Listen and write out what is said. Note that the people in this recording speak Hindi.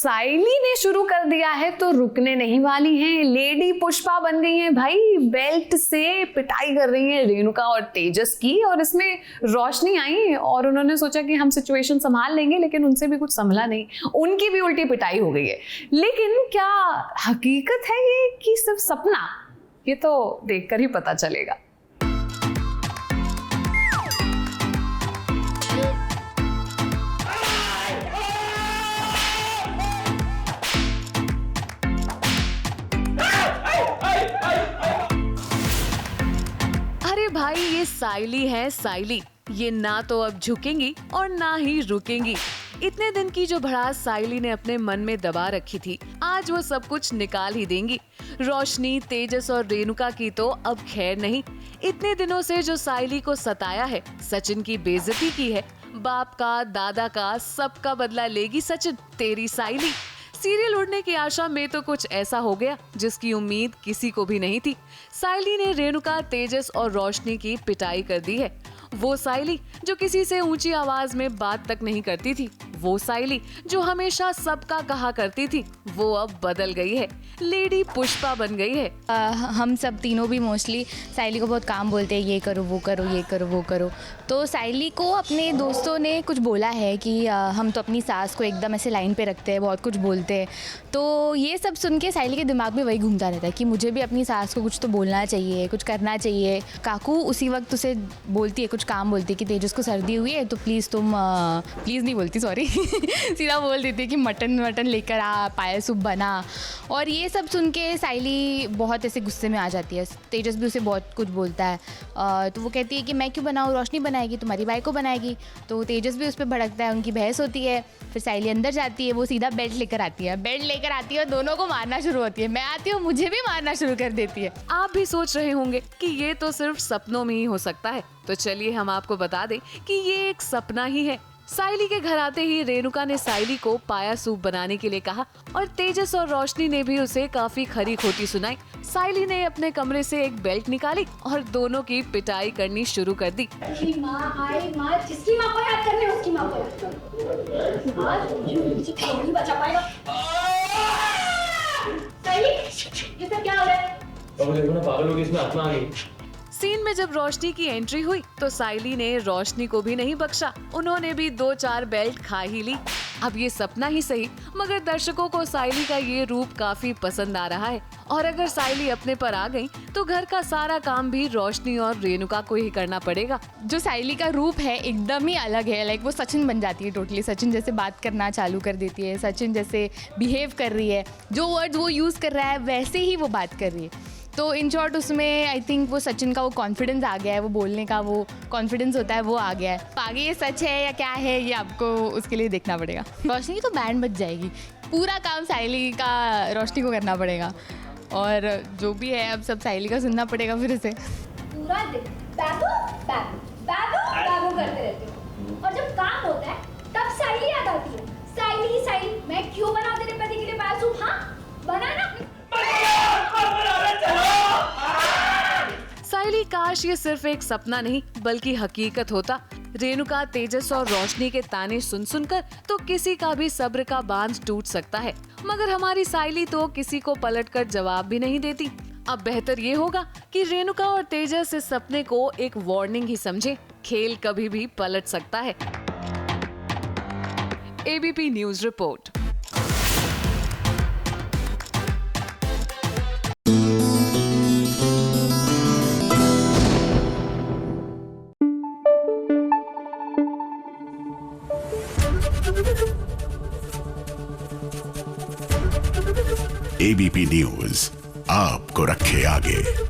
साइली ने शुरू कर दिया है तो रुकने नहीं वाली हैं। लेडी पुष्पा बन गई हैं भाई, बेल्ट से पिटाई कर रही हैं रेणुका और तेजस की। और इसमें रोशनी आई और उन्होंने सोचा कि हम सिचुएशन संभाल लेंगे, लेकिन उनसे भी कुछ संभला नहीं, उनकी भी उल्टी पिटाई हो गई है। लेकिन क्या हकीकत है ये कि सिर्फ सपना? ये तो देखकर ही पता चलेगा। अरे भाई, ये साइली है साइली, ये ना तो अब झुकेंगी और ना ही रुकेंगी। इतने दिन की जो भड़ास साइली ने अपने मन में दबा रखी थी, आज वो सब कुछ निकाल ही देंगी। रोशनी, तेजस और रेणुका की तो अब खैर नहीं। इतने दिनों से जो साइली को सताया है, सचिन की बेइज्जती की है, बाप का, दादा का, सबका बदला लेगी सचिन, तेरी साइली। सीरियल उड़ने की आशा में तो कुछ ऐसा हो गया जिसकी उम्मीद किसी को भी नहीं थी। साइली ने रेणुका, तेजस और रोशनी की पिटाई कर दी है। वो साइली जो किसी से ऊंची आवाज में बात तक नहीं करती थी, वो साइली जो हमेशा सबका कहा करती थी, वो अब बदल गई है, लेडी पुष्पा बन गई है। हम सब तीनों भी मोस्टली साइली को बहुत काम बोलते हैं, ये करो वो करो, ये करो वो करो। तो साइली को अपने दोस्तों ने कुछ बोला है कि हम तो अपनी सास को एकदम ऐसे लाइन पे रखते हैं, बहुत कुछ बोलते हैं। तो ये सब सुन के साइली के दिमाग में वही घूमता रहता है कि मुझे भी अपनी सास को कुछ तो बोलना चाहिए, कुछ करना चाहिए। काकू उसी वक्त उसे बोलती है, कुछ काम बोलती है कि तेजस को सर्दी हुई है तो प्लीज़ तुम प्लीज़ नहीं बोलती, सॉरी सीधा बोल देती है कि मटन लेकर आ, पायल सूप बना। और ये सब सुन के साइली बहुत ऐसे गुस्से में आ जाती है। तेजस भी उसे बहुत कुछ बोलता है, तो वो कहती है कि मैं क्यों बनाऊँ, रोशनी बनाएगी, तुम्हारी बाई को बनाएगी। तो तेजस भी उस पर भड़कता है, उनकी बहस होती है। फिर साइली अंदर जाती है, वो सीधा बेल्ट लेकर आती है और दोनों को मारना शुरू होती है। मैं आती हूँ, मुझे भी मारना शुरू कर देती है। आप भी सोच रहे होंगे कि ये तो सिर्फ सपनों में ही हो सकता है, तो चलिए हम आपको बता दें कि ये एक सपना ही है। साइली के घर आते ही रेणुका ने साइली को पाया सूप बनाने के लिए कहा और तेजस और रोशनी ने भी उसे काफी खरी खोटी सुनाई। साइली ने अपने कमरे से एक बेल्ट निकाली और दोनों की पिटाई करनी शुरू कर दी। माँ आए, माँ जिसकी माँ को याद करने उसकी माँ को याद करो। आज मुझे कोई नहीं बचा पाएगा। साइली, ये सब क्या हो रहा है? तो देखो ना, पागल हो गई, इसमें आत्मा आ गई। सीन में जब रोशनी की एंट्री हुई तो साइली ने रोशनी को भी नहीं बख्शा, उन्होंने भी 2-4 बेल्ट खा ही ली। अब ये सपना ही सही, मगर दर्शकों को साइली का ये रूप काफी पसंद आ रहा है। और अगर साइली अपने पर आ गई तो घर का सारा काम भी रोशनी और रेणुका को ही करना पड़ेगा। जो साइली का रूप है एकदम ही अलग है, लाइक वो सचिन बन जाती है टोटली। सचिन जैसे बात करना चालू कर देती है, सचिन जैसे बिहेव कर रही है, जो वर्ड वो यूज़ कर रहा है वैसे ही वो बात कर रही है। तो इन शॉर्ट उसमें आई थिंक वो सचिन का वो कॉन्फिडेंस आ गया है, वो बोलने का वो कॉन्फिडेंस होता है वो आ गया है। आगे ये सच है या क्या है ये आपको उसके लिए देखना पड़ेगा। रोशनी की तो बैंड बज जाएगी, पूरा काम साइली का रोशनी को करना पड़ेगा और जो भी है अब सब साइली का सुनना पड़ेगा फिर से। पूरा दिन बाबू बाबू बाबू बाबू करते रहते हो और जब काम होता है तब साइली याद आती है। साइली साइली, मैं क्यों बनाऊं तेरे पति के लिए पायल सूप? हाँ बना ना। साइली, काश ये सिर्फ एक सपना नहीं बल्कि हकीकत होता। रेणुका, तेजस और रोशनी के ताने सुन सुनकर तो किसी का भी सब्र का बांध टूट सकता है, मगर हमारी साइली तो किसी को पलटकर जवाब भी नहीं देती। अब बेहतर ये होगा कि रेणुका और तेजस इस सपने को एक वार्निंग ही समझे, खेल कभी भी पलट सकता है। ABP news report. ABP news आपको रखे आगे।